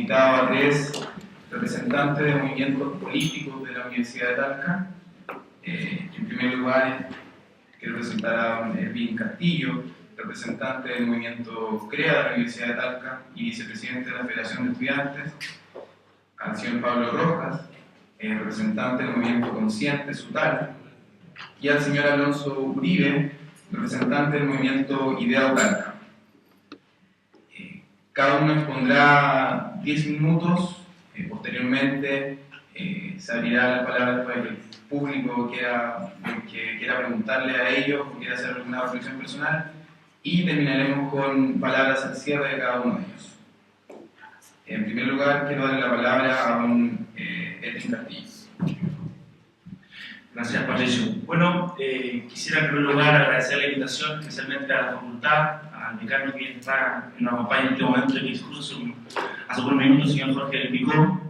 invitado a tres representantes de movimientos políticos de la Universidad de Talca. En primer lugar, quiero presentar a Erwin Castillo, representante del movimiento CREA de la Universidad de Talca y vicepresidente de la Federación de Estudiantes, al señor Pablo Rojas, representante del movimiento Consciente SUTAL, y al señor Alonso Uribe, representante del movimiento IDEA Talca. Cada uno expondrá 10 minutos, posteriormente se abrirá la palabra para que el público quiera preguntarle a ellos o quiera hacer alguna reflexión personal, y terminaremos con palabras al cierre de cada uno de ellos. En primer lugar, quiero darle la palabra a don Erwin Castillo. Gracias, Patricio. Bueno, quisiera en primer lugar agradecer la invitación, especialmente a la facultad, al decano que está en la campaña en este momento y que discurso hace unos minutos, el señor Jorge del Picó,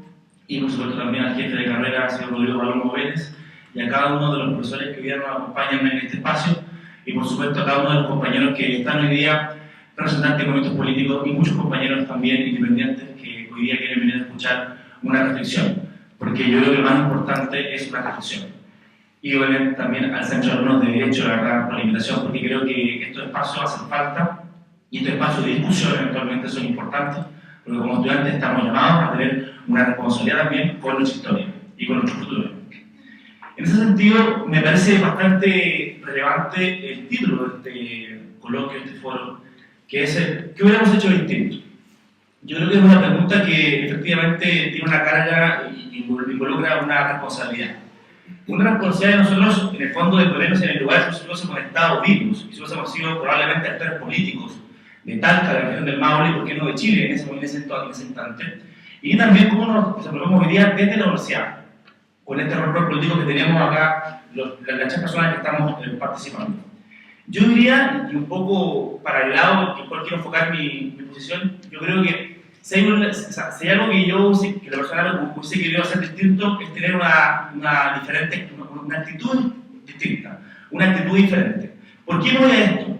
y por supuesto también al jefe de carrera, el señor Rodrigo Palomo Vélez, y a cada uno de los profesores que hoy día nos acompañan en este espacio, y por supuesto a cada uno de los compañeros que están hoy día representantes de movimientos políticos y muchos compañeros también independientes que hoy día quieren venir a escuchar una reflexión, porque yo creo que lo más importante es una reflexión. Y obviamente también al Centro de Alumnos de Derecho, la verdad, por la invitación, porque creo que estos espacios hacen falta y estos espacios de discusión eventualmente son importantes, porque como estudiantes estamos llamados a tener una responsabilidad también con nuestra historia y con nuestro futuro. En ese sentido, me parece bastante relevante el título de este coloquio, de este foro, que es ¿qué hubiéramos hecho distinto? Yo creo que es una pregunta que efectivamente tiene una carga y involucra una responsabilidad. Una responsabilidad de nosotros, en el fondo, de ponernos en el lugar si nosotros hemos estado vivos, y si nosotros hemos sido probablemente actores políticos de Talca, de la región del Maule, y por qué no de Chile en ese instante, y también cómo nos desenvolvemos hoy día desde la universidad, con este rol político que tenemos acá, las tres personas que estamos participando. Yo diría, y un poco para el lado en el cual quiero enfocar mi posición, yo creo que si hay algo que yo, que la persona hubiese querido hacer distinto, es tener una actitud distinta, una actitud diferente. ¿Por qué voy a esto?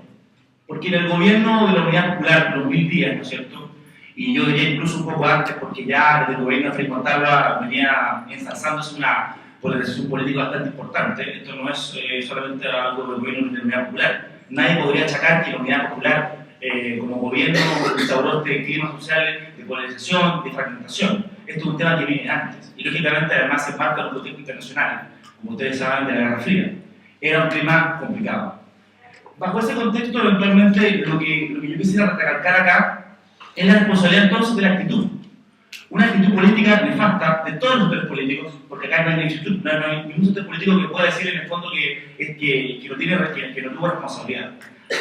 Porque en el gobierno de la Unidad Popular, los 1000 días, ¿no es cierto? Y yo diría incluso un poco antes, porque ya desde el gobierno de Frei Montalva venía ensalzándose una polarización política bastante importante. Esto no es solamente algo del gobierno de la Unidad Popular. Nadie podría achacar que la Unidad Popular, como gobierno, instauró este clima social de polarización, de fragmentación. Esto es un tema que viene antes. Y lógicamente además se marca en los contextos internacionales, como ustedes saben, de la Guerra Fría. Era un clima complicado. Bajo ese contexto, eventualmente, lo que yo quisiera recalcar acá es la responsabilidad entonces de la actitud. Una actitud política nefasta de todos los sectores políticos, porque acá no hay ningún sector político que pueda decir en el fondo que no tuvo responsabilidad.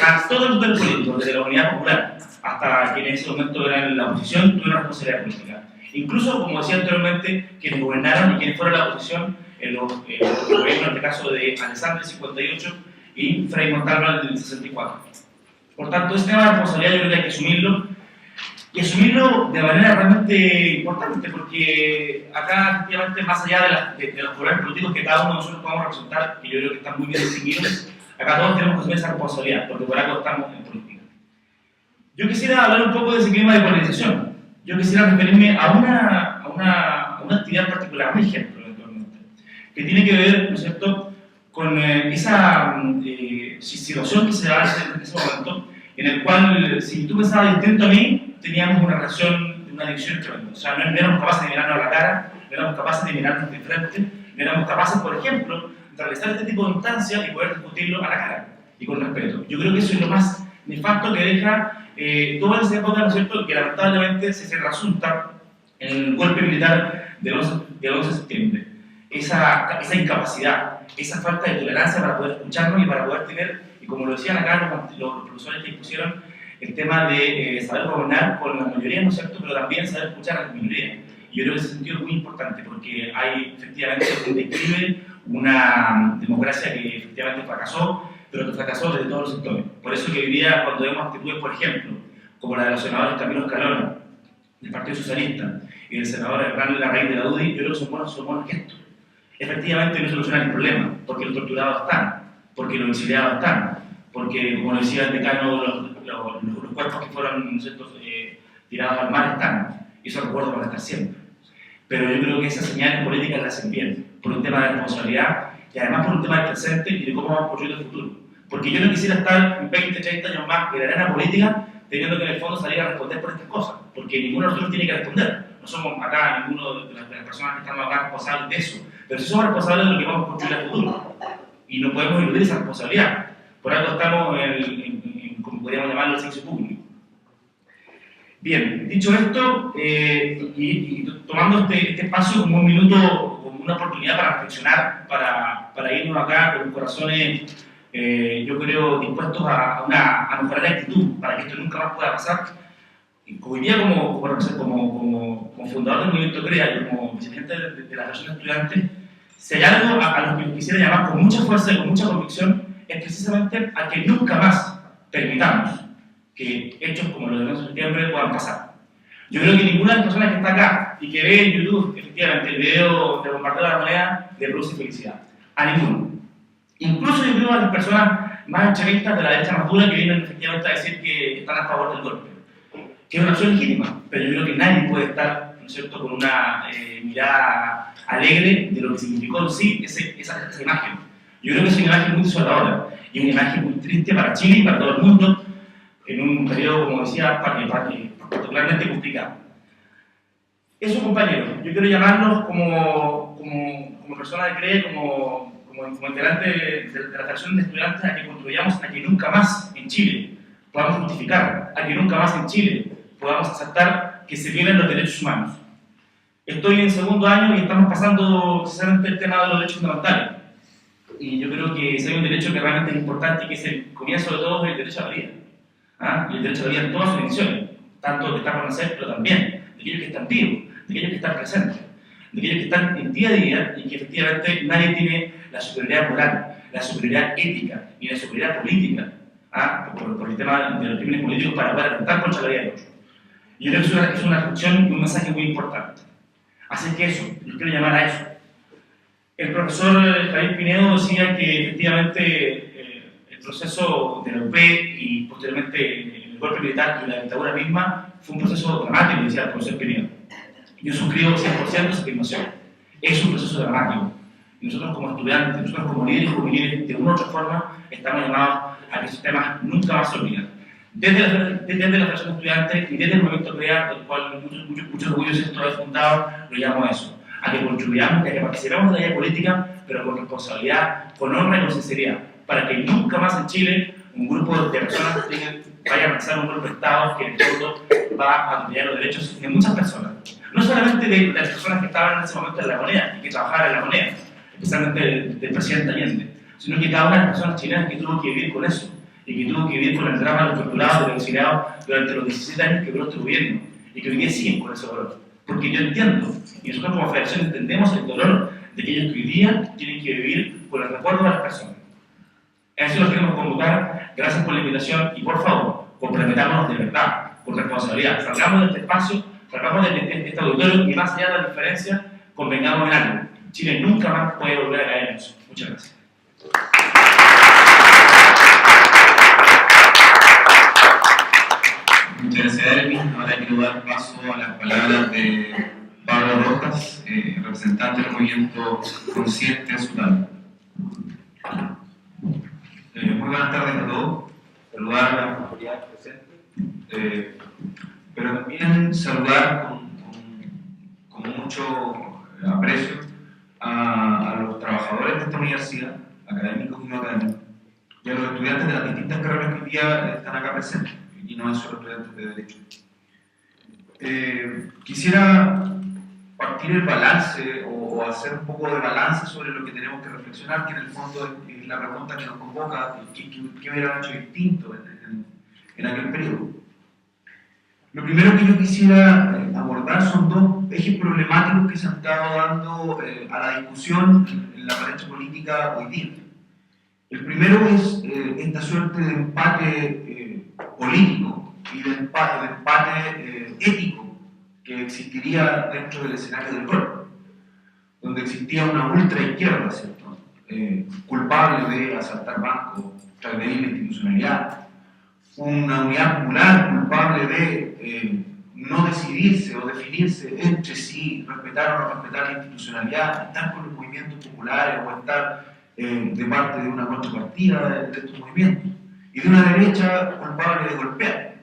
A todos los sectores políticos, desde la Unidad Popular hasta quienes en ese momento eran la oposición, tuvieron responsabilidad política. Incluso, como decía anteriormente, quienes gobernaron y quienes fueron la oposición en los gobiernos, en este caso de Alessandri del 58 y Frei Montalva del 64. Por tanto, este tema de responsabilidad yo creo que hay que asumirlo, y asumirlo de manera realmente importante, porque acá, efectivamente, más allá de los colores políticos que cada uno de nosotros podamos representar, que yo creo que están muy bien distinguidos, acá todos tenemos que asumir esa responsabilidad, porque por algo estamos en política. Yo quisiera hablar un poco de ese clima de polarización. Yo quisiera referirme a una actividad particular, un ejemplo, eventualmente, que tiene que ver, ¿no es cierto?, con esa situación que se da en ese momento, en el cual, si tú pensabas distinto a mí, teníamos una relación, una adicción tremenda. O sea, no éramos capaces de mirarnos a la cara, no éramos capaces de mirarnos de frente, no éramos capaces, por ejemplo, de realizar este tipo de instancias y poder discutirlo a la cara y con respeto. Yo creo que eso es lo más nefasto que deja toda esa época, ¿no es cierto?, que lamentablemente se resulta en el golpe militar del 11 de septiembre. Esa incapacidad, esa falta de tolerancia para poder escucharnos y para poder tener, y como lo decían acá los profesores que expusieron, el tema de saber gobernar con la mayoría, ¿no es cierto?, pero también saber escuchar a las minorías. Y yo creo que ese sentido es muy importante, porque hay efectivamente un declive, una democracia que efectivamente fracasó, pero que fracasó desde todos los sectores. Por eso que hoy día, cuando vemos actitudes, por ejemplo, como la de los senadores Camilo Escalona, del Partido Socialista, y del senador Hernán Larraín de la UDI, yo creo que son buenos gestos. Efectivamente no solucionan el problema, porque los torturados están, porque los exiliados están, porque, como lo decía el decano, los cuerpos que fueron tirados al mar están. y esos recuerdos van a estar siempre. Pero yo creo que esas señales políticas las hacen bien, por un tema de responsabilidad y además por un tema del presente y de cómo vamos a construir el futuro. Porque yo no quisiera estar 20, 30 años más en la arena política teniendo que en el fondo salir a responder por estas cosas, porque ninguno de nosotros tiene que responder. No somos acá, ninguno de las personas que estamos acá responsables de eso, pero sí somos responsables de lo que vamos a construir en el futuro. Y no podemos eludir esa responsabilidad. Por algo estamos como podríamos llamarlo, el servicio público. Bien, dicho esto, y tomando este espacio como un minuto, como una oportunidad para reflexionar, para irnos acá con los corazones, yo creo, dispuestos a mejorar la actitud, para que esto nunca más pueda pasar. Y hoy día, como fundador del movimiento CREA y como vicepresidente de la Asociación de Estudiantes, si hay algo a lo que quisiera llamar con mucha fuerza y con mucha convicción, es precisamente a que nunca más permitamos que hechos como los del 11 de septiembre puedan pasar. Yo creo que ninguna de las personas que está acá y que ve en YouTube, efectivamente, el video de bombardeo de la moneda, le produce felicidad. A ninguno. Incluso yo creo a las personas más extremistas de la derecha más dura que vienen efectivamente a decir que están a favor del golpe. Que es una opción legítima, pero yo creo que nadie puede estar, ¿no es cierto?, con una mirada alegre de lo que significó en sí esa imagen. Yo creo que es una imagen muy desoladora y una imagen muy triste para Chile y para todo el mundo en un periodo, como decía, particularmente complicado. Eso, compañeros, yo quiero llamarlos como personas de CREA, como integrantes de la Federación de Estudiantes, a que contribuyamos a que nunca más en Chile podamos justificar, a que nunca más en Chile podamos aceptar que se violen los derechos humanos. Estoy en segundo año y estamos pasando precisamente el tema de los derechos fundamentales. Y yo creo que si hay un derecho que realmente es importante y que es el comienzo de todo, es el derecho a la vida. Y el derecho a la vida en todas sus dimensiones, tanto de que está por nacer, pero también de aquellos que están vivos, de aquellos que están presentes, de aquellos que están en día a día y que efectivamente nadie tiene la superioridad moral, la superioridad ética ni la superioridad política por el tema de los crímenes políticos para poder atentar contra la vida de otros. Y yo creo que es una reflexión y un mensaje muy importante. Así que eso, yo quiero llamar a eso. El profesor Javier Pinedo decía que efectivamente el proceso de la UP y posteriormente el golpe militar y la dictadura misma fue un proceso dramático, decía el profesor Pinedo. Yo suscribo 100% esa afirmación. Es un proceso dramático. Y nosotros como estudiantes, nosotros como líderes juveniles, de una u otra forma, estamos llamados a que esos temas nunca más se olviden. Desde la Federación de Estudiantes y desde el movimiento CREA, del cual muchos orgullos esto es fundado, lo llamo a eso. A que contribuyamos, a que participemos de la vida política, pero con responsabilidad, con honra y con sinceridad, para que nunca más en Chile un grupo de personas vaya a lanzar un golpe de Estado que en el fondo va a atropellar los derechos de muchas personas. No solamente de las personas que estaban en ese momento en la moneda y que trabajaban en la moneda, especialmente del presidente Allende, sino que cada una de las personas chilenas que tuvo que vivir con eso y que tuvo que vivir con el drama de los torturados, de los exiliados durante los 17 años que duró este gobierno y que hoy día siguen con ese dolor. Porque yo entiendo, y nosotros como federación entendemos el dolor de aquellos que hoy día tienen que vivir con el recuerdo de las personas. A eso lo queremos convocar. Gracias por la invitación y por favor, comprometámonos de verdad, con responsabilidad. Salgamos de este espacio, salgamos de este auditorio y más allá de la diferencia, convengamos en algo. Chile nunca más puede volver a caer en eso. Muchas gracias. Muchas gracias, Erwin. Ahora quiero dar paso a las palabras de Pablo Rojas, representante del movimiento Consciente Sudán. Muy buenas tardes a todos. Saludar a las autoridades presentes, pero también saludar con mucho aprecio a los trabajadores de esta universidad, académicos y no académicos, y a los estudiantes de las distintas carreras que hoy día están acá presentes, y no son solo estudiantes de Derecho. Quisiera partir el balance o hacer un poco de balance sobre lo que tenemos que reflexionar, que en el fondo es la pregunta que nos convoca, ¿qué hubiera hecho distinto en aquel periodo? Lo primero que yo quisiera abordar son dos ejes problemáticos que se han estado dando a la discusión en la palestra política hoy día. El primero es esta suerte de empate político y de empate ético que existiría dentro del escenario del golpe, donde existía una ultraizquierda, ¿cierto? Culpable de asaltar bancos, transgredir la institucionalidad, una unidad popular culpable de no decidirse o definirse entre sí, respetar o no respetar la institucionalidad, estar con los movimientos populares o estar de parte de una contrapartida de estos movimientos. Y de una derecha culpable de golpear.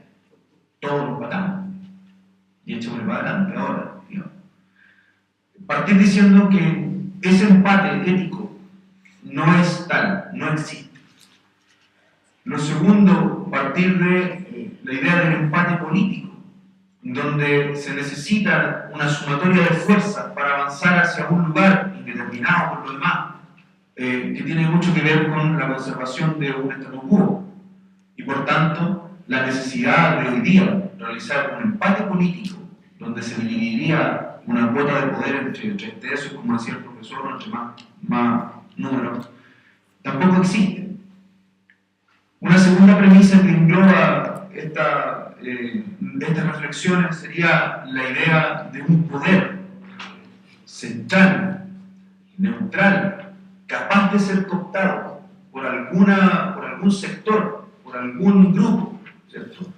Todos nos matamos. Y echémosle para adelante ahora. Digamos. Partir diciendo que ese empate ético no es tal, no existe. Lo segundo, partir de la idea del empate político, donde se necesita una sumatoria de fuerzas para avanzar hacia un lugar indeterminado por lo demás, que tiene mucho que ver con la conservación de un statu quo. Y por tanto, la necesidad de hoy día realizar un empate político, donde se dividiría una cuota de poder entre 3 tercios, como decía el profesor, o entre más números, tampoco existe. Una segunda premisa que engloba estas reflexiones sería la idea de un poder central, neutral, capaz de ser cooptado por algún sector, por algún grupo, ¿cierto?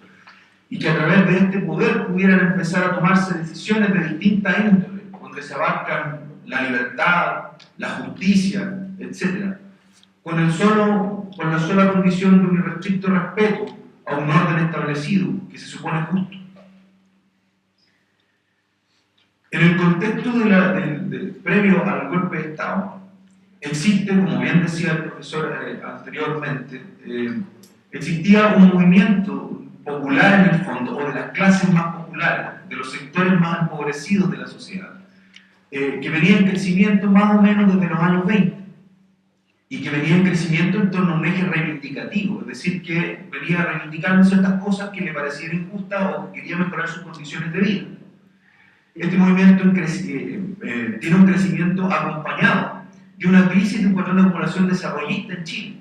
Y que a través de este poder pudieran empezar a tomarse decisiones de distintas índoles, donde se abarcan la libertad, la justicia, etc., con la sola condición de un irrestricto respeto a un orden establecido que se supone justo. En el contexto previo al golpe de Estado, existe, como bien decía el profesor anteriormente, existía un movimiento popular en el fondo, o de las clases más populares, de los sectores más empobrecidos de la sociedad, que venía en crecimiento más o menos desde los años 20, y que venía en crecimiento en torno a un eje reivindicativo, es decir, que venía reivindicando ciertas cosas que le parecían injustas o que quería mejorar sus condiciones de vida. Este movimiento tiene un crecimiento acompañado de una crisis de un patrón de acumulación desarrollista en Chile,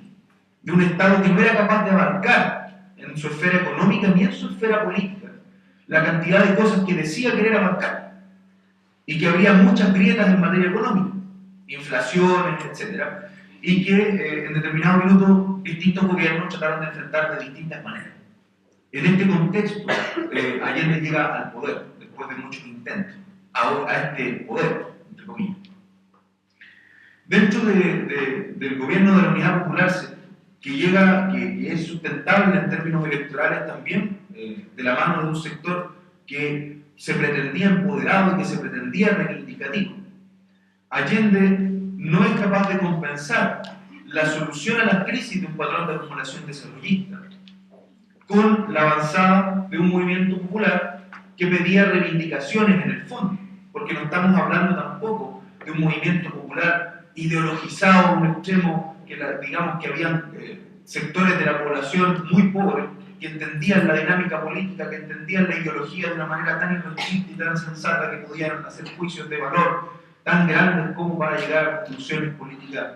de un Estado que no era capaz de abarcar en su esfera económica ni en su esfera política la cantidad de cosas que decía querer abarcar, y que habría muchas grietas en materia económica, inflaciones, etc., y que en determinados minutos distintos gobiernos trataron de enfrentar de distintas maneras. En este contexto, Allende llega al poder, después de muchos intentos, a este poder, entre comillas. Dentro del gobierno de la Unidad Popular, que es sustentable en términos electorales también, de la mano de un sector que se pretendía empoderado y que se pretendía reivindicativo. Allende no es capaz de compensar la solución a las crisis de un patrón de acumulación desarrollista con la avanzada de un movimiento popular que pedía reivindicaciones en el fondo, porque no estamos hablando tampoco de un movimiento popular ideologizado a un extremo, digamos que habían sectores de la población muy pobres que entendían la dinámica política, que entendían la ideología de una manera tan irrestricta y tan sensata que podían hacer juicios de valor tan grandes como para llegar a conclusiones políticas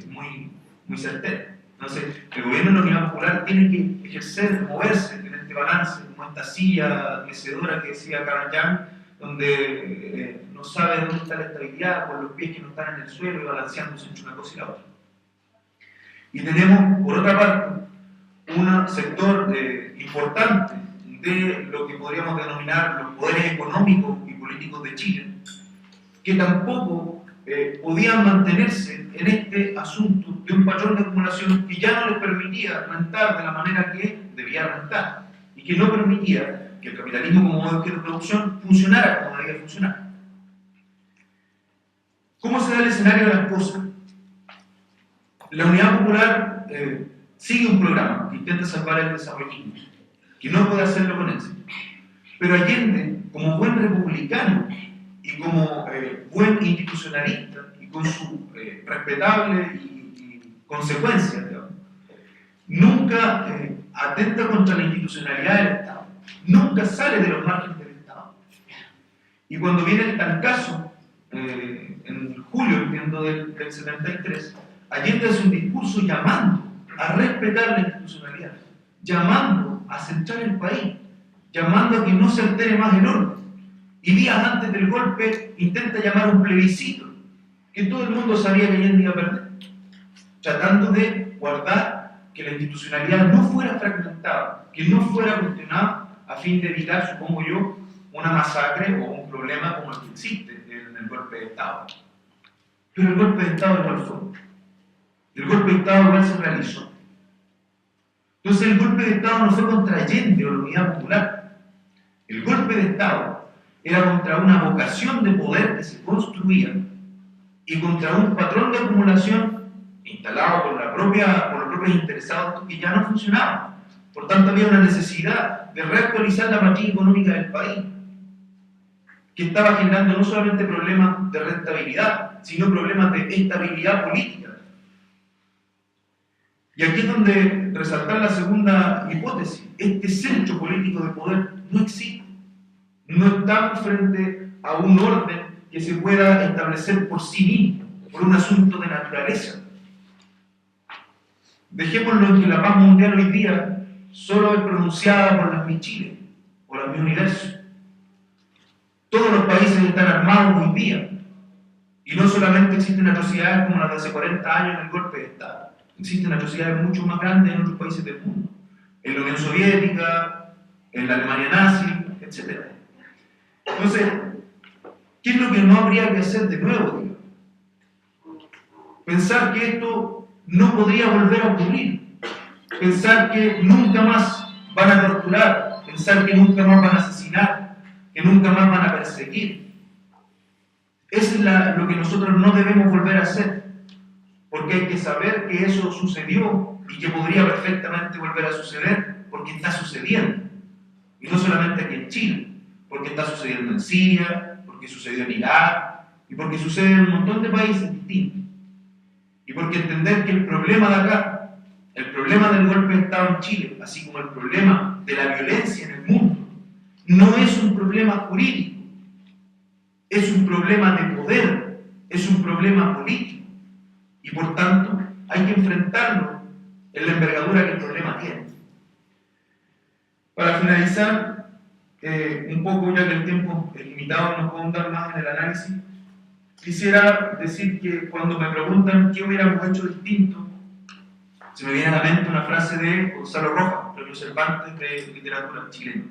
muy certeras. Entonces, el gobierno de la Unidad Popular tiene que ejercer, moverse en este balance, como esta silla mecedora que decía Carl Jung, donde no sabe dónde está la estabilidad, con los pies que no están en el suelo y balanceándose entre una cosa y la otra. Y tenemos, por otra parte, un sector importante de lo que podríamos denominar los poderes económicos y políticos de Chile, que tampoco podían mantenerse en este asunto de un patrón de acumulación que ya no les permitía rentar de la manera que debía rentar, y que no permitía que el capitalismo como modo de producción funcionara como debía funcionar. ¿Cómo se da el escenario de las cosas? La Unidad Popular sigue un programa que intenta salvar el desarrollismo, que no puede hacerlo con éxito. Pero Allende, como buen republicano y como buen institucionalista, y con su respetable y consecuencia, digamos, nunca atenta contra la institucionalidad del Estado, nunca sale de los márgenes del Estado. Y cuando viene el tal caso, en julio, entiendo, del 73, Allende hace un discurso llamando a respetar la institucionalidad, llamando a centrar el país, llamando a que no se altere más el orden. Y días antes del golpe intenta llamar a un plebiscito, que todo el mundo sabía que Allende iba a perder, tratando de guardar que la institucionalidad no fuera fragmentada, que no fuera cuestionada, a fin de evitar, supongo yo, una masacre o un problema como el que existe en el golpe de Estado. Pero el golpe de Estado igual fue. El golpe de Estado igual se realizó. Entonces el golpe de Estado no fue contra Allende o la Unidad Popular. El golpe de Estado era contra una vocación de poder que se construía y contra un patrón de acumulación instalado por los propios interesados que ya no funcionaba. Por tanto, había una necesidad de reactualizar la matriz económica del país, que estaba generando no solamente problemas de rentabilidad, sino problemas de estabilidad política. Y aquí es donde resaltar la segunda hipótesis. Este centro político de poder no existe. No estamos frente a un orden que se pueda establecer por sí mismo, por un asunto de naturaleza. Dejémoslo en que la paz mundial hoy día solo es pronunciada por las mis Chile o las mis universos. Todos los países están armados hoy día. Y no solamente existen atrocidades como las de hace 40 años en el golpe de Estado. Existen atrocidades mucho más grandes en otros países del mundo. En la Unión Soviética, en la Alemania nazi, etc. Entonces, ¿qué es lo que no habría que hacer de nuevo, digamos? Pensar que esto no podría volver a ocurrir. Pensar que nunca más van a torturar. Pensar que nunca más van a asesinar. Que nunca más van a perseguir. Eso es lo que nosotros no debemos volver a hacer. Porque hay que saber que eso sucedió y que podría perfectamente volver a suceder porque está sucediendo. Y no solamente aquí en Chile, porque está sucediendo en Siria, porque sucedió en Irak y porque sucede en un montón de países distintos. Y porque entender que el problema de acá, el problema del golpe de Estado en Chile, así como el problema de la violencia en el mundo, no es un problema jurídico, es un problema de poder, es un problema político. Y por tanto, hay que enfrentarlo en la envergadura que el problema tiene. Para finalizar, un poco ya que el tiempo es limitado, no puedo andar más en el análisis, quisiera decir que cuando me preguntan qué hubiéramos hecho distinto, se me viene a la mente una frase de Gonzalo Rojas, premio Cervantes de literatura chilena.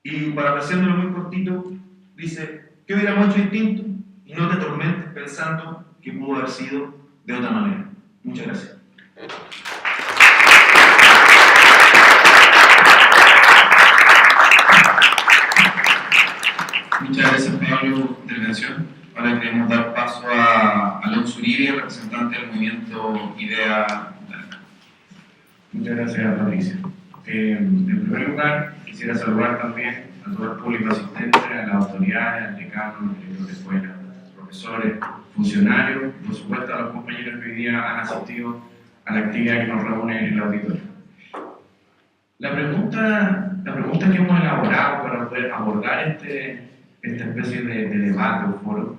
Y para haciéndolo muy cortito, dice, ¿qué hubiéramos hecho distinto? Y no te atormentes pensando que pudo haber sido de otra manera. Muchas gracias. Muchas gracias, Pablo, por tu intervención. Ahora queremos dar paso a Alonso Uribe, representante del movimiento IDEA. Muchas gracias, Patricia. En primer lugar, quisiera saludar también a todo el público asistente, a las autoridades, al decano, al director de escuela, profesores, funcionarios y, por supuesto, a los compañeros que hoy día han asistido a la actividad que nos reúne en el auditorio. La pregunta que hemos elaborado para poder abordar esta especie de debate o foro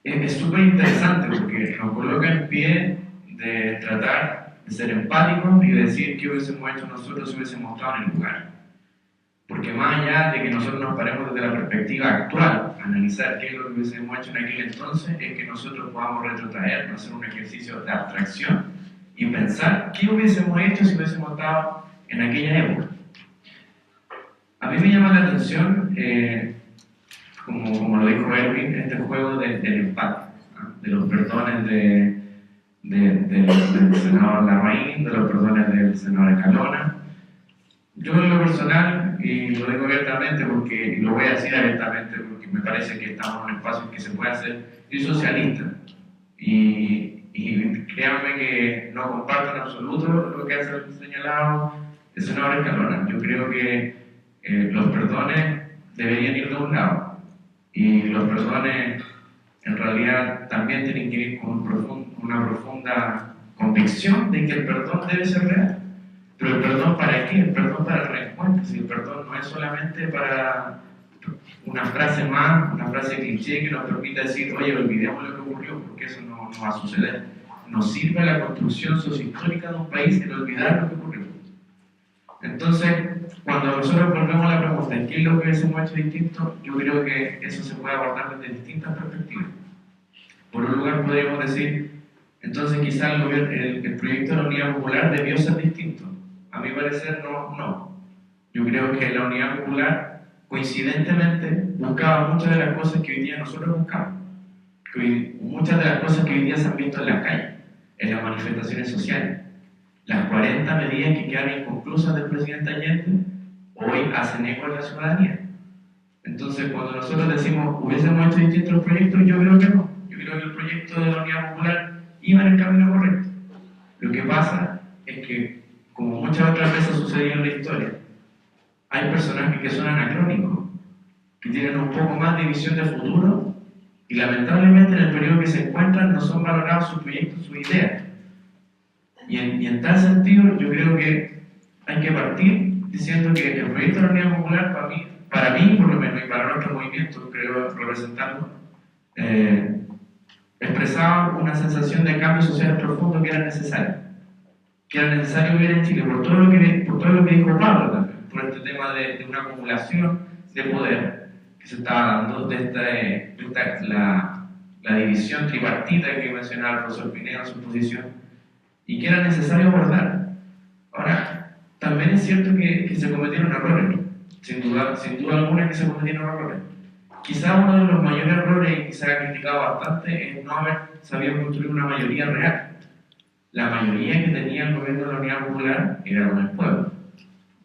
es súper interesante porque nos coloca en pie de tratar de ser empáticos y decir qué hubiésemos hecho nosotros si hubiésemos estado en el lugar. Porque más allá de que nosotros nos paremos desde la perspectiva actual, analizar qué es lo que hubiésemos hecho en aquel entonces, es que nosotros podamos retrotraernos, hacer un ejercicio de abstracción y pensar qué hubiésemos hecho si hubiésemos estado en aquella época. A mí me llama la atención, como lo dijo Erwin, este juego del empate, ¿no? De los perdones del senador Larraín, de los perdones del senador Escalona. Yo en lo personal, y lo digo abiertamente porque, y lo voy a decir abiertamente porque me parece que estamos en un espacio en que se puede hacer, soy socialista y créanme que no comparto en absoluto lo que hace el señalado el senador Escalona. Yo creo que los perdones deberían ir de un lado y los perdones en realidad también tienen que ir con una profunda convicción de que el perdón debe ser real. Pero el perdón ¿para qué? El perdón para el reencuentro. Si el perdón no es solamente para una frase más, una frase cliché que nos permita decir, oye, olvidemos lo que ocurrió, porque eso no va a suceder. Nos sirve la construcción sociohistórica de un país el olvidar lo que ocurrió. Entonces, cuando nosotros volvemos a la pregunta, ¿qué es lo que hubiésemos hecho distinto? Yo creo que eso se puede abordar desde distintas perspectivas. Por un lugar podríamos decir, entonces quizás el proyecto de la Unidad Popular debió ser distinto. A mi parecer no. Yo creo que la Unidad Popular, coincidentemente, buscaba muchas de las cosas que hoy día nosotros buscamos. Muchas de las cosas que hoy día se han visto en la calle, en las manifestaciones sociales. Las 40 medidas que quedaron inconclusas del presidente Allende, hoy hacen eco en la ciudadanía. Entonces, cuando nosotros decimos, hubiésemos hecho distintos proyectos, yo creo que no. Yo creo que el proyecto de la Unidad Popular iba en el camino correcto. Lo que pasa es que, como muchas otras veces sucedió en la historia, hay personajes que son anacrónicos, que tienen un poco más de visión de futuro y lamentablemente en el periodo que se encuentran no son valorados sus proyectos, sus ideas. Y en tal sentido yo creo que hay que partir diciendo que el proyecto de la Unidad Popular para mí por lo menos y para nuestro movimiento, creo representarlo, expresaba una sensación de cambio social profundo que era necesario vivir en Chile por todo lo que dijo Pablo también, por este tema de una acumulación de poder que se estaba dando la división tripartita que mencionaba el profesor Pineda en su posición y que era necesario abordar. Ahora, también es cierto que se cometieron errores, sin duda alguna que se cometieron errores. Quizá uno de los mayores errores y que se ha criticado bastante es no haber sabido construir una mayoría real. La mayoría que tenía el gobierno de la Unidad Popular era con el pueblo,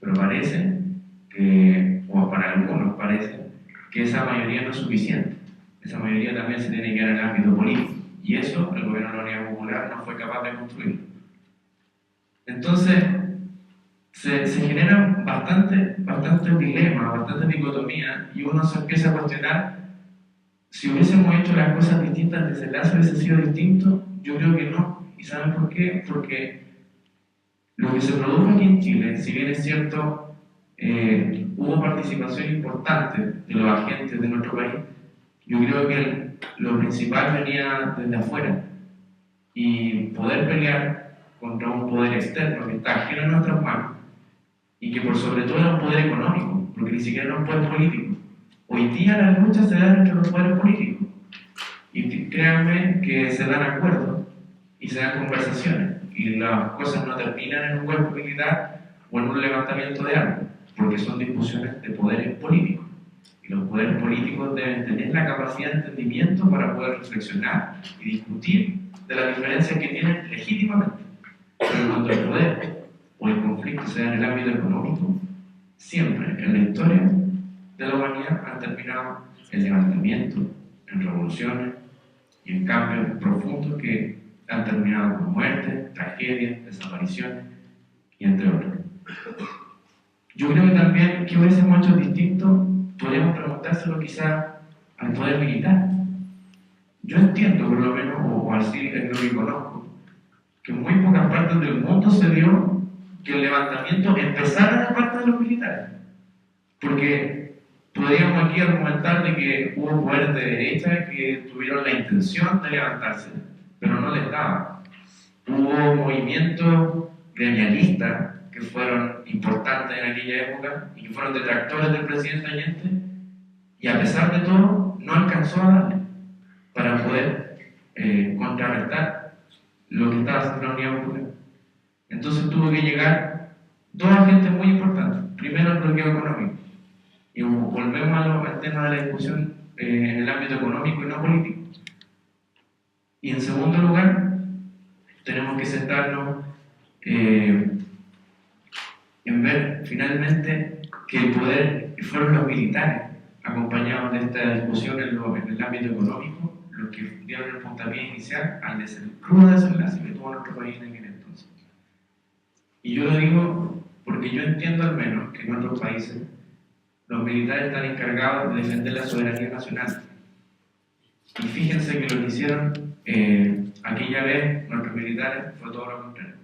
pero parece que, o para algunos parece, que esa mayoría no es suficiente. Esa mayoría también se tiene que dar en el ámbito político, y eso el gobierno de la Unidad Popular no fue capaz de construirlo. Entonces, se generan bastantes dilemas, bastantes dicotomías, y uno se empieza a cuestionar si hubiésemos hecho las cosas distintas, el desenlace hubiese sido distinto. Yo creo que no. ¿Y saben por qué? Porque lo que se produjo aquí en Chile, si bien es cierto, hubo participación importante de los agentes de nuestro país, yo creo que lo principal venía desde afuera, y poder pelear contra un poder externo que está ajeno a nuestras manos y que por sobre todo era un poder económico, porque ni siquiera era un poder político. Hoy día las luchas se dan entre los poderes políticos, y créanme que se dan acuerdos y se dan conversaciones, y las cosas no terminan en un golpe militar o en un levantamiento de armas, porque son discusiones de poderes políticos, y los poderes políticos deben tener la capacidad de entendimiento para poder reflexionar y discutir de las diferencias que tienen legítimamente. Pero cuando el poder o el conflicto se da en el ámbito económico, siempre en la historia de la humanidad han terminado en levantamientos, en revoluciones y en cambios profundos que han terminado con muertes, tragedias, desapariciones y entre otros. Yo creo que también que hubiésemos hecho distinto, podríamos preguntárselo quizás al poder militar. Yo entiendo, por lo menos, o así es lo que conozco, que en muy pocas partes del mundo se dio que el levantamiento empezara de parte de los militares. Porque podríamos aquí argumentar de que hubo poderes de derecha que tuvieron la intención de levantarse, pero no les daba. Hubo movimientos gremialistas que fueron importantes en aquella época y que fueron detractores del presidente Allende, y a pesar de todo no alcanzó a darle para poder contrarrestar lo que estaba haciendo la Unidad Popular. Entonces tuvo que llegar dos agentes muy importantes. Primero el bloqueo económico, y volvemos al tema de la discusión en el ámbito económico y no político. Y en segundo lugar, tenemos que sentarnos en ver finalmente que el poder fueron los militares, acompañados de esta discusión en el ámbito económico, los que dieron el puntapié inicial al crudo desenlace que tuvo nuestro país en aquel entonces. Y yo lo digo porque yo entiendo al menos que en otros países los militares están encargados de defender la soberanía nacional. Y fíjense que lo que hicieron aquella vez nuestros militares fue todo lo contrario.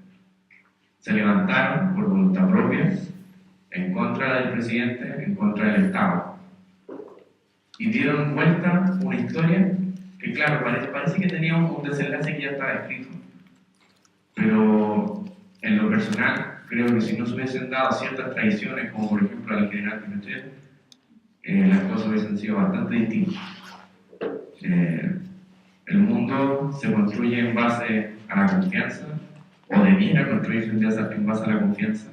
Se levantaron por voluntad propia en contra del presidente, en contra del Estado, y dieron vuelta una historia que, claro, parece que tenía un desenlace que ya estaba escrito, pero en lo personal creo que si no se hubiesen dado ciertas traiciones, como por ejemplo al general Pinochet, las cosas hubiesen sido bastante distintas. El mundo se construye en base a la confianza, o debiera construirse en base a la confianza,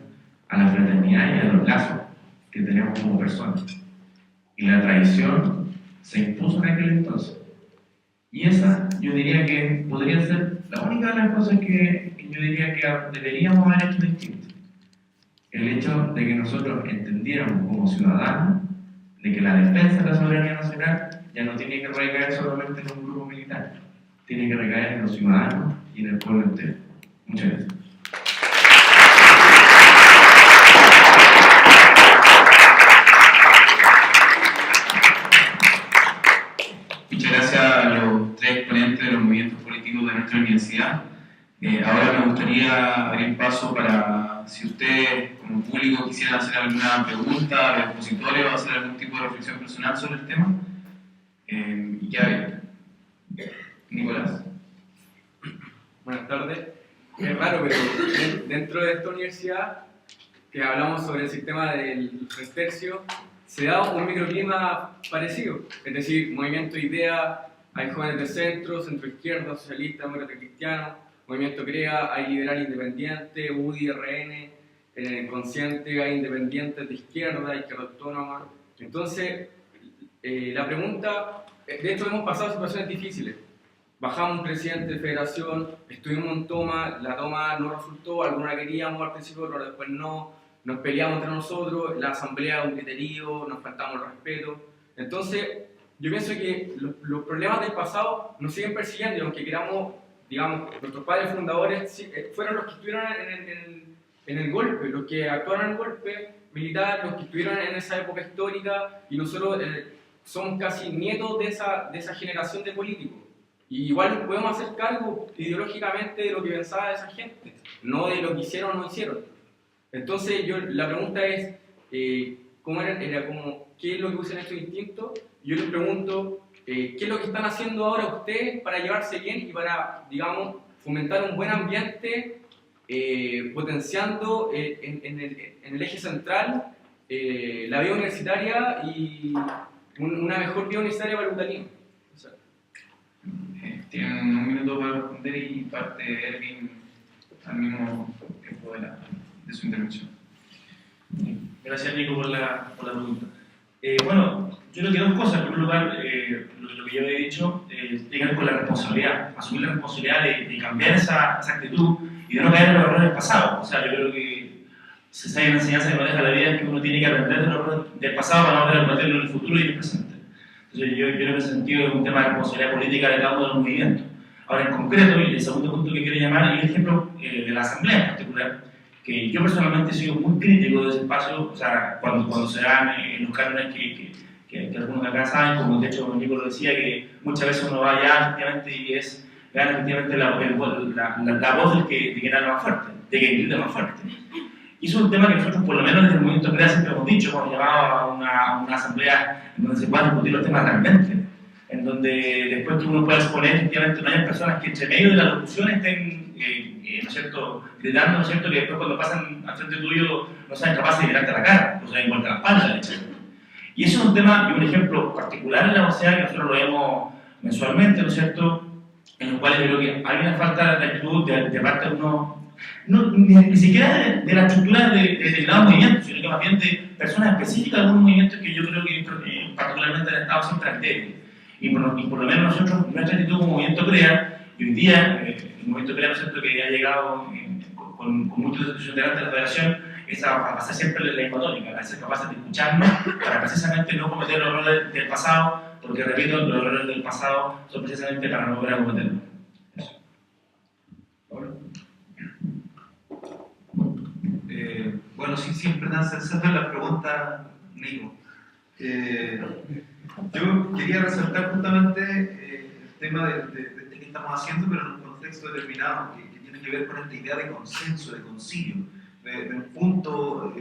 a la fraternidad y a los lazos que tenemos como personas. Y la traición se impuso en aquel entonces. Y esa, yo diría que podría ser la única de las cosas que yo diría que deberíamos haber hecho distinto. El hecho de que nosotros entendiéramos como ciudadanos de que la defensa de la soberanía nacional ya no tiene que recaer solamente en un grupo militar, tiene que recaer en los ciudadanos y en el pueblo entero. Muchas gracias. Muchas gracias a los tres exponentes de los movimientos políticos de nuestra universidad. Ahora me gustaría abrir paso para, si ustedes como público quisieran hacer alguna pregunta a los expositores o hacer algún tipo de reflexión personal sobre el tema. Y ya, Nicolás. Buenas tardes. Es raro, pero dentro de esta universidad, que hablamos sobre el sistema del tres tercios, se da un microclima parecido. Es decir, movimiento IDEA, hay jóvenes de centro, centro izquierda, socialista, demócrata cristiano, movimiento CREA, hay liberal independiente, UDI, RN, en el consciente hay independientes de izquierda, izquierda autónoma. Entonces, la pregunta, de hecho hemos pasado situaciones difíciles. Bajamos un presidente de federación, estuvimos en toma, la toma no resultó, alguna queríamos al principio, pero después no, nos peleamos entre nosotros, la asamblea un griterío, nos faltamos el respeto. Entonces, yo pienso que los problemas del pasado nos siguen persiguiendo y aunque queramos, digamos, nuestros padres fundadores fueron los que estuvieron en el golpe, los que actuaron en el golpe militar, los que estuvieron en esa época histórica y nosotros somos casi nietos de esa generación de políticos. Y igual podemos hacer cargo ideológicamente de lo que pensaba esa gente, no de lo que hicieron o no hicieron. Entonces, la pregunta es, ¿cómo era como, ¿qué es lo que hubiesen hecho distinto? Yo les pregunto, ¿qué es lo que están haciendo ahora ustedes para llevarse bien y para, digamos, fomentar un buen ambiente, potenciando en el eje central la vida universitaria y una mejor vida universitaria para el ucraniano? Tienen un minuto para responder y parte de Erwin al mismo tiempo de su intervención. Gracias, Nico, por la pregunta. Bueno, yo creo que dos cosas. En primer lugar, lo que yo he dicho tiene que ver con la responsabilidad, asumir la responsabilidad de cambiar esa actitud y de no caer en los errores del pasado. O sea, yo creo que si hay una enseñanza que nos deja la vida es que uno tiene que aprender de los errores del pasado para no poder aprenderlo en el futuro y en el presente. Entonces, yo creo que en ese sentido es un tema de responsabilidad política de cada uno de los movimientos. Ahora, en concreto, y el segundo punto que quiero llamar es el ejemplo de la Asamblea en particular, que yo personalmente he sido muy crítico de ese espacio, o sea, cuando se dan los cánones que algunos acá saben, como de hecho Nico lo decía, que muchas veces uno va allá efectivamente y gana efectivamente la voz del que habla más fuerte, de que grita más fuerte. Y eso es un tema que nosotros, por lo menos desde el movimiento CREA, siempre hemos dicho, hemos llamado a una asamblea en donde se puedan discutir los temas realmente, en donde después que uno pueda exponer, efectivamente, no haya personas que entre medio de la locución estén, ¿no es cierto?, gritando, ¿no es cierto?, que después cuando pasan al frente tuyo no sean capaces de mirarte a la cara, o sea, igual a la espalda, etc. Y eso es un tema y un ejemplo particular en la universidad que nosotros lo vemos mensualmente, ¿no es cierto?, en los cuales yo creo que hay una falta de actitud de parte de uno. No, ni siquiera de la estructura de determinados movimientos, sino que más bien de personas específicas de algunos movimientos que yo creo que particularmente han estado siempre al débil. Y por lo menos nosotros, nuestra actitud como movimiento CREA, y hoy día el movimiento CREA, ¿no es cierto?, que ha llegado con muchos integrantes de la federación, es a pasar siempre la misma tónica, a ser capaces de escucharnos para precisamente no cometer los errores del pasado, porque repito, los errores del pasado son precisamente para no volver a cometerlos. Bueno, sí, siempre dan sensación la pregunta, Nico. Yo quería resaltar justamente el tema de que estamos haciendo, pero en un contexto determinado, que tiene que ver con esta idea de consenso, de concilio, de un punto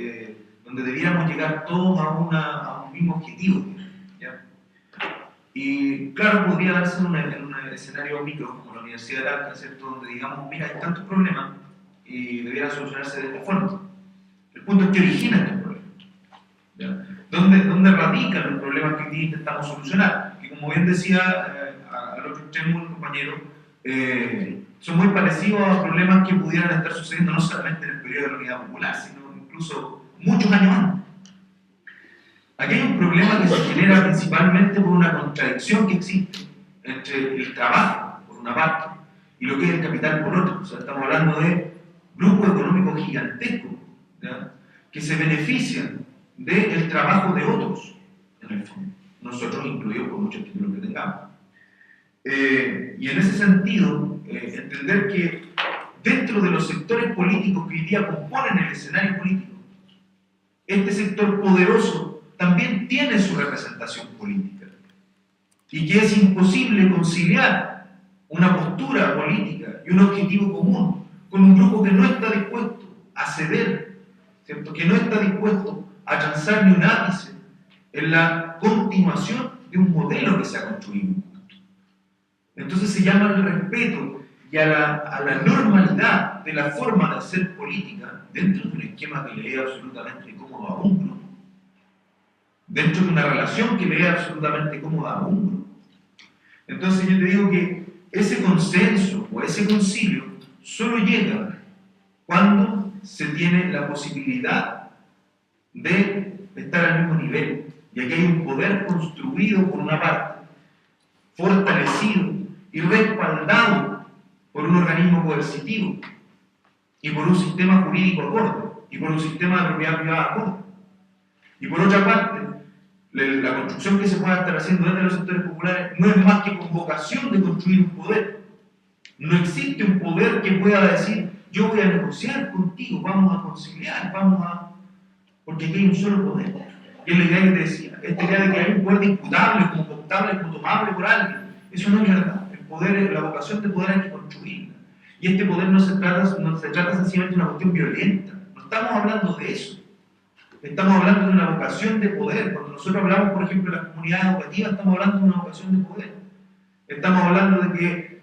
donde debiéramos llegar todos a un mismo objetivo. ¿Ya? Y claro, podría darse en un escenario micro, como la Universidad de Talca, ¿cierto?, donde digamos, mira, hay tantos problemas y debieran solucionarse de esta forma. El punto es que origina estos problemas. ¿Ya? ¿Dónde radican los problemas que hoy día intentamos solucionar? Que como bien decía al otro extremo el compañero, son muy parecidos a problemas que pudieran estar sucediendo no solamente en el periodo de la Unidad Popular, sino incluso muchos años antes. Aquí hay un problema que se genera principalmente por una contradicción que existe entre el trabajo, por una parte, y lo que es el capital, por otra. O sea, estamos hablando de grupos económicos gigantescos, ¿ya?, que se benefician del trabajo de otros, en el fondo, nosotros incluidos por muchos títulos que tengamos. Y en ese sentido, entender que dentro de los sectores políticos que hoy día componen el escenario político, este sector poderoso también tiene su representación política y que es imposible conciliar una postura política y un objetivo común con un grupo que no está dispuesto a ceder, ¿cierto?, que no está dispuesto a transar ni un ápice en la continuación de un modelo que se ha construido. Entonces se llama al respeto y a la normalidad de la forma de hacer política dentro de un esquema que le es absolutamente cómodo a un grupo, dentro de una relación que le es absolutamente cómoda a un grupo. Entonces yo te digo que ese consenso o ese concilio solo llega cuando se tiene la posibilidad de estar al mismo nivel. Y aquí hay un poder construido por una parte, fortalecido y respaldado por un organismo coercitivo y por un sistema jurídico acorde y por un sistema de propiedad privada acorde. Y por otra parte, la construcción que se pueda estar haciendo desde los sectores populares no es más que con vocación de construir un poder. No existe un poder que pueda decir: yo voy a negociar contigo, vamos a conciliar, porque aquí hay un solo poder. Y es la idea que te decía, esta idea de que hay un poder disputable, como cooptable, como tomable por alguien. Eso no es verdad. El poder, la vocación de poder hay que construirla. Y este poder no se trata sencillamente de una cuestión violenta. No estamos hablando de eso. Estamos hablando de una vocación de poder. Cuando nosotros hablamos, por ejemplo, de las comunidades educativas, estamos hablando de una vocación de poder. Estamos hablando de que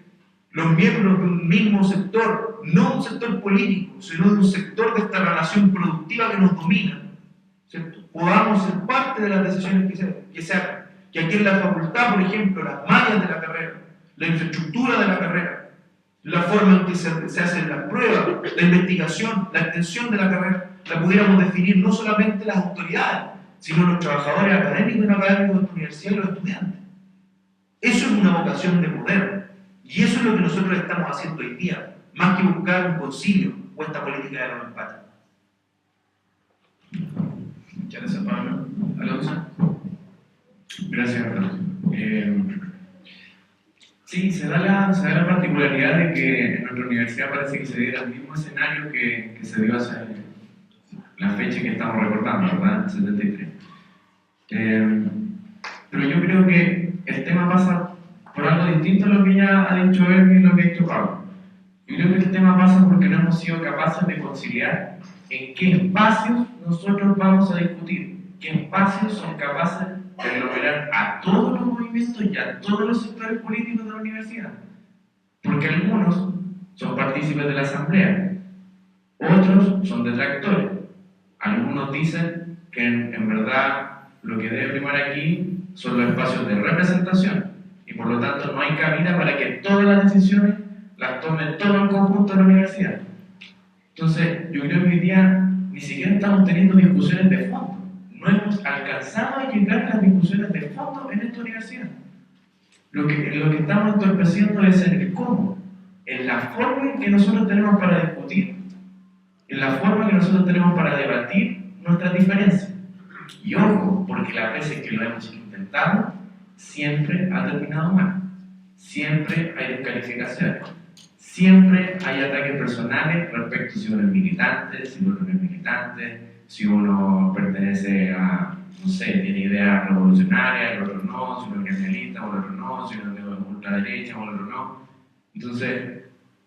los miembros de un mismo sector, no un sector político, sino de un sector de esta relación productiva que nos domina, ¿cierto?, podamos ser parte de las decisiones que se hagan. Que aquí en la facultad, por ejemplo, las mallas de la carrera, la infraestructura de la carrera, la forma en que se hacen las pruebas, la investigación, la extensión de la carrera, la pudiéramos definir no solamente las autoridades, sino los trabajadores académicos y no académicos de la universidad y los estudiantes. Eso es una vocación de poder. Y eso es lo que nosotros estamos haciendo hoy día, más que buscar un concilio o esta política de los empates. Muchas gracias, Pablo. Alonso. Gracias, Alonso. Sí, se da la particularidad de que en nuestra universidad parece que se diera el mismo escenario que se dio hace la fecha que estamos recordando, ¿verdad? El 73. Pero yo creo que el tema pasa por algo distinto a lo que ya ha dicho él y lo que ha dicho Pablo. Yo creo que el tema pasa porque no hemos sido capaces de conciliar en qué espacios nosotros vamos a discutir, qué espacios son capaces de lograr a todos los movimientos y a todos los sectores políticos de la universidad. Porque algunos son partícipes de la asamblea, otros son detractores. Algunos dicen que en verdad lo que debe primar aquí son los espacios de representación y por lo tanto no hay cabida para que todas las decisiones las tome todo el conjunto de la universidad. Entonces, yo creo que hoy día ni siquiera estamos teniendo discusiones de fondo. No hemos alcanzado a llegar a las discusiones de fondo en esta universidad. Lo que estamos entorpeciendo es en el cómo, en la forma en que nosotros tenemos para discutir, en la forma que nosotros tenemos para debatir nuestras diferencias. Y ojo, porque las veces que lo hemos intentado, siempre ha terminado mal. Siempre hay descalificaciones. Siempre hay ataques personales respecto a si uno es militante, si uno no es militante, si uno pertenece a, no sé, tiene ideas revolucionarias, el otro no, si uno es nacionalista, o el otro no, si uno es ultraderecha, o el otro no. Entonces,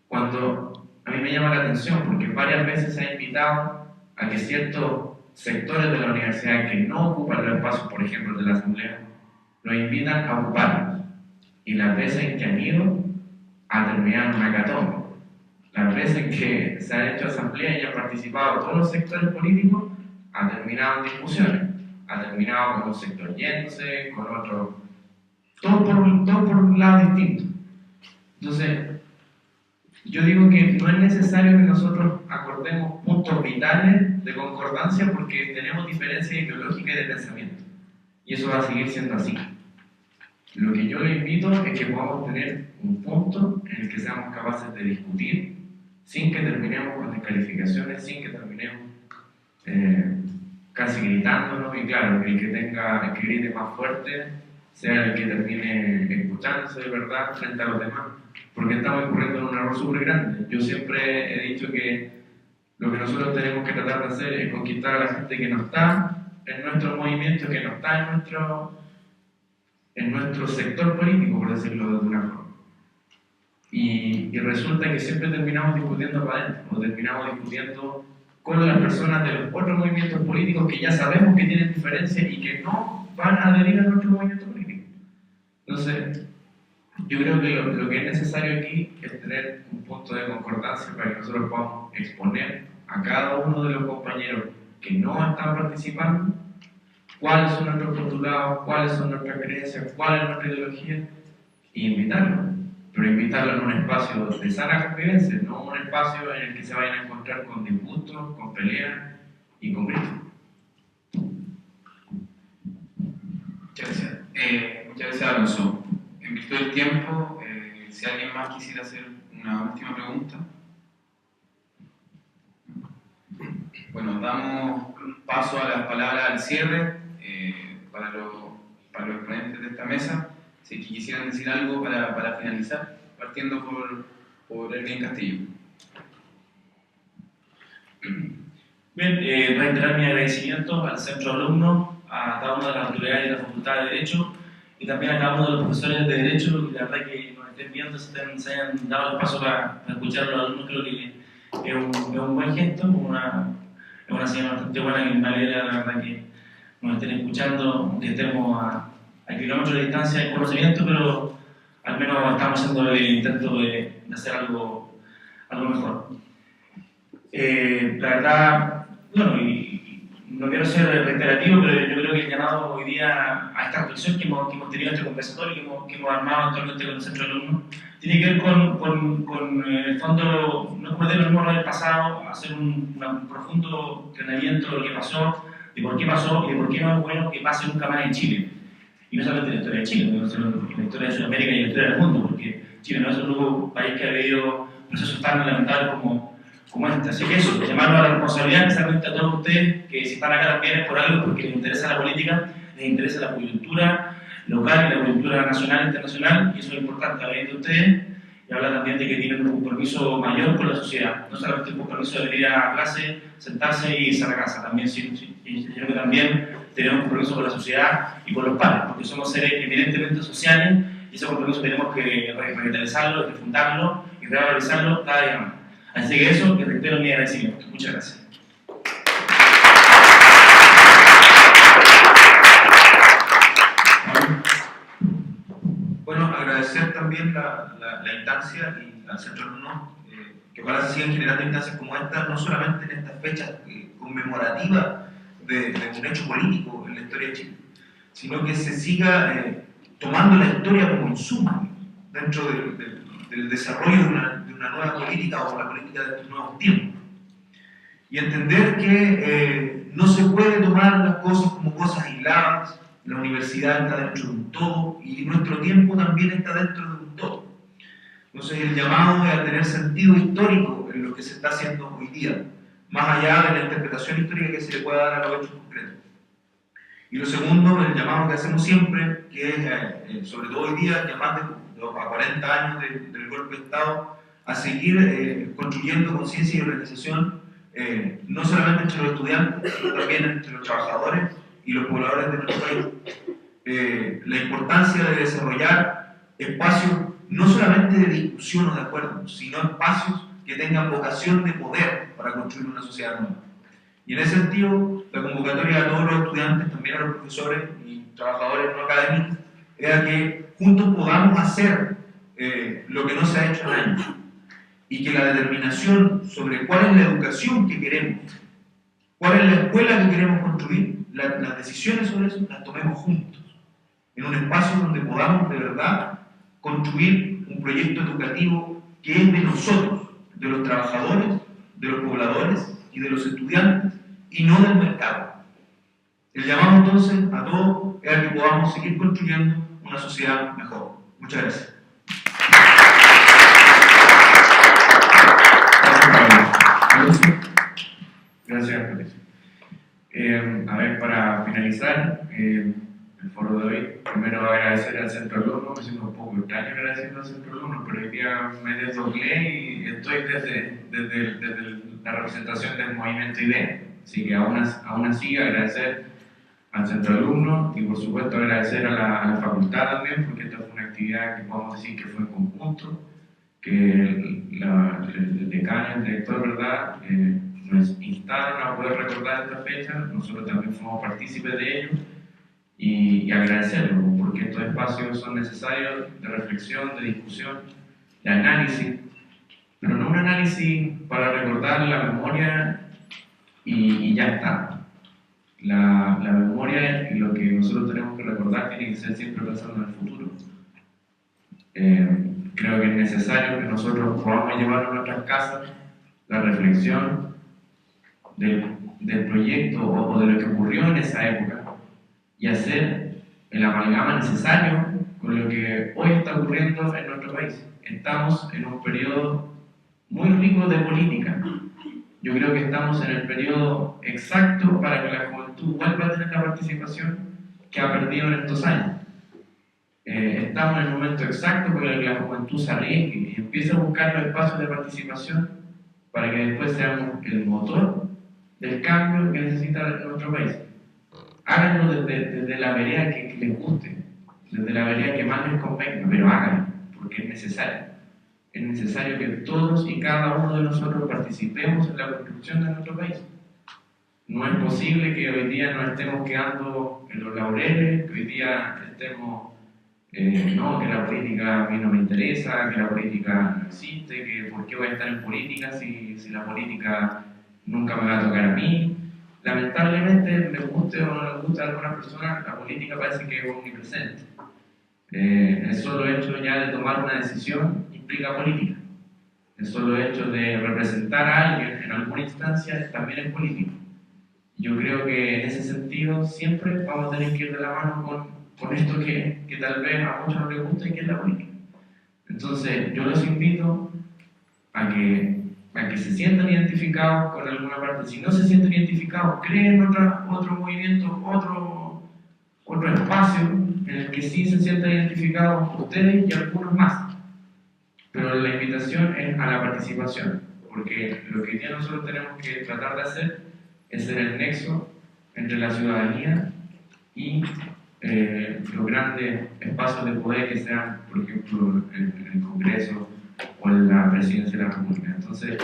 cuando a mí me llama la atención, porque varias veces se ha invitado a que ciertos sectores de la universidad que no ocupan los espacios, por ejemplo, de la asamblea, los invitan a ocuparlos. Y las veces en que han ido, a terminar en una hecatombe. Las veces en que se han hecho asamblea y han participado todos los sectores políticos, han terminado en discusiones, han terminado con un sector yéndose, con otro, todo por un lado distinto. Entonces, yo digo que no es necesario que nosotros acordemos puntos vitales de concordancia porque tenemos diferencias ideológicas y de pensamiento. y eso va a seguir siendo así. Lo que yo le invito es que podamos tener un punto en el que seamos capaces de discutir sin que terminemos con descalificaciones, sin que terminemos casi gritándonos, y claro, el que grite más fuerte sea el que termine escuchándose de verdad frente a los demás, porque estamos incurriendo en un error súper grande. Yo siempre he dicho que lo que nosotros tenemos que tratar de hacer es conquistar a la gente que no está en nuestro movimiento, que no está en nuestro sector político, por decirlo de alguna forma. Y resulta que siempre terminamos discutiendo para adentro, o terminamos discutiendo con las personas de los otros movimientos políticos que ya sabemos que tienen diferencias y que no van a adherir a nuestro movimiento político. Entonces, yo creo que lo que es necesario aquí es tener un punto de concordancia para que nosotros podamos exponer a cada uno de los compañeros que no están participando cuáles son nuestros postulados, cuáles son nuestras creencias, cuál es nuestra ideología, y invitarlos. Pero invitarlos en un espacio de sana convivencia, no un espacio en el que se vayan a encontrar con disgustos, con peleas y con gritos. Muchas gracias, Alonso. En virtud del tiempo, si alguien más quisiera hacer una última pregunta. Bueno, damos paso a las palabras al cierre para los exponentes de esta mesa. Si quisieran decir algo para finalizar, partiendo por Erwin Castillo. Bien, reiterar mi agradecimiento al centro alumno, a cada una de las autoridades de la Facultad de Derecho y también a cada uno de los profesores de Derecho, y la verdad que nos estén viendo, se hayan dado el paso para escuchar a los alumnos. Creo que es un buen gesto, es una señal bastante buena, que me alegra la verdad que nos estén escuchando, aunque estemos a kilómetros de distancia de conocimiento, pero al menos estamos haciendo el intento de hacer algo mejor. La verdad, bueno, y no quiero ser reiterativo, pero yo creo que el llamado hoy día a esta reflexión que hemos tenido en este conversatorio, que hemos armado actualmente con el centro de alumnos, tiene que ver con el fondo, no cometer los mismos del pasado, hacer un profundo entrenamiento de lo que pasó, de por qué pasó y de por qué no es bueno que pase nunca más en Chile. Y no solamente en la historia de Chile, sino en la historia de Sudamérica y en la historia del mundo, porque Chile no es el único país que ha vivido procesos tan lamentables como este. Así que eso, llamarlo a la responsabilidad, especialmente a todos ustedes, que si están acá también es por algo, porque les interesa la política, les interesa la coyuntura local y la coyuntura nacional e internacional, y eso es importante hablar de ustedes, y habla también de que tienen un compromiso mayor con la sociedad, no solamente el compromiso de venir a clase, sentarse y irse a la casa, también, sino que también tener un compromiso con la sociedad y con los padres, porque somos seres eminentemente sociales, y ese compromiso tenemos que revitalizarlo, refundarlo y revalorizarlo cada día más. Así que eso, que reitero mi agradecimiento. Muchas gracias. Bueno, agradecer también la instancia y al centro alumno, que ojalá se sigan generando instancias como esta, no solamente en estas fechas conmemorativas de un hecho político en la historia de Chile, sino que se siga tomando la historia como insumo dentro del desarrollo de una nueva política o la política de estos nuevos tiempos. Y entender que no se puede tomar las cosas como cosas aisladas. La universidad está dentro de un todo y nuestro tiempo también está dentro de un todo. Entonces el llamado es a tener sentido histórico en lo que se está haciendo hoy día, más allá de la interpretación histórica que se le pueda dar a los hechos concretos. Y lo segundo, el llamado que hacemos siempre, que es, sobre todo hoy día, llamando a 40 años del golpe de Estado, a seguir construyendo conciencia y organización, no solamente entre los estudiantes, sino también entre los trabajadores y los pobladores de nuestro país. La importancia de desarrollar espacios no solamente de discusión o de acuerdo, sino espacios que tengan vocación de poder para construir una sociedad nueva. Y en ese sentido, la convocatoria a todos los estudiantes, también a los profesores y trabajadores no académicos, era que juntos podamos hacer lo que no se ha hecho en años, y que la determinación sobre cuál es la educación que queremos, cuál es la escuela que queremos construir, las decisiones sobre eso las tomemos juntos, en un espacio donde podamos de verdad construir un proyecto educativo que es de nosotros, de los trabajadores, de los pobladores y de los estudiantes, y no del mercado. El llamado entonces a todos es a que podamos seguir construyendo una sociedad mejor. Muchas gracias. Gracias, Patricio. A ver, para finalizar el foro de hoy, primero agradecer al Centro Alumno, me siento un poco extraño agradeciendo al Centro Alumno, pero hoy día me desdoblé y estoy desde la representación del movimiento IDEA. Así que aún así agradecer al Centro Alumno y por supuesto agradecer a la facultad también, porque esta fue una actividad que podemos decir que fue en conjunto, que el decano y el director, ¿verdad?, nos instaron a poder recordar esta fecha. Nosotros también fuimos partícipes de ello y agradecerlo, porque estos espacios son necesarios de reflexión, de discusión, de análisis, pero no un análisis para recordar la memoria y ya está. La memoria y lo que nosotros tenemos que recordar tiene que ser siempre pensando en el futuro. Creo que es necesario que nosotros podamos llevar a nuestras casas la reflexión del proyecto o de lo que ocurrió en esa época y hacer el amalgama necesario con lo que hoy está ocurriendo en nuestro país. Estamos en un periodo muy rico de política. Yo creo que estamos en el periodo exacto para que la juventud vuelva a tener la participación que ha perdido en estos años. Estamos en el momento exacto para que la juventud se arriesgue y empiece a buscar los espacios de participación para que después seamos el motor del cambio que necesita nuestro país. Háganlo desde la vereda que les guste, desde la vereda que más les convenga, pero háganlo, porque es necesario. Es necesario que todos y cada uno de nosotros participemos en la construcción de nuestro país. No es posible que hoy día nos estemos quedando en los laureles, que hoy día estemos, no, que la política a mí no me interesa, que la política no existe, que por qué voy a estar en política si la política nunca me va a tocar a mí. Lamentablemente, me guste o no me guste a algunas personas, la política parece que es omnipresente. El solo hecho ya de tomar una decisión implica política. El solo hecho de representar a alguien en alguna instancia también es político. Yo creo que en ese sentido siempre vamos a tener que ir de la mano con esto que tal vez a muchos no les gusta y que es la política. Entonces, yo los invito a que se sientan identificados con alguna parte. Si no se sienten identificados, creen otro movimiento, otro espacio en el que sí se sientan identificados ustedes y algunos más. Pero la invitación es a la participación, porque lo que hoy día nosotros tenemos que tratar de hacer es ser el nexo entre la ciudadanía y los grandes espacios de poder que sean, por ejemplo, en el Congreso o en la Presidencia de la República. Entonces,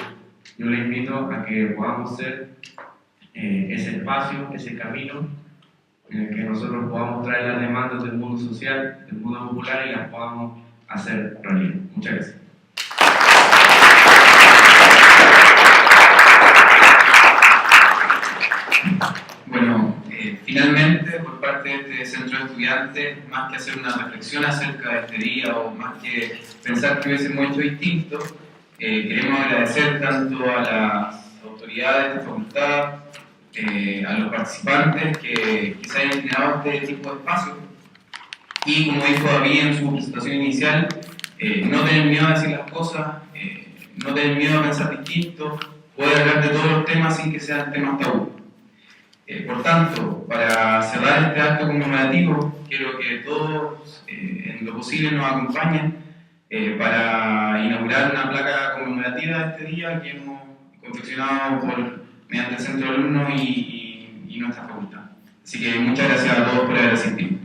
yo les invito a que podamos ser ese espacio, ese camino en el que nosotros podamos traer las demandas del mundo social, del mundo popular y las podamos hacer realidad. Muchas gracias. Bueno, finalmente, por parte de este centro de estudiantes, más que hacer una reflexión acerca de este día o más que pensar que hubiésemos hecho distinto, queremos agradecer tanto a las autoridades de esta facultad, a los participantes que se hayan inclinado a este tipo de espacios y, como dijo David en su presentación inicial, no tener miedo a decir las cosas, no tener miedo a pensar distinto, poder hablar de todos los temas sin que sean temas tabú. Por tanto, para cerrar este acto conmemorativo, quiero que todos en lo posible nos acompañen para inaugurar una placa conmemorativa de este día que hemos confeccionado mediante el Centro de Alumnos y nuestra facultad. Así que muchas gracias a todos por haber asistido.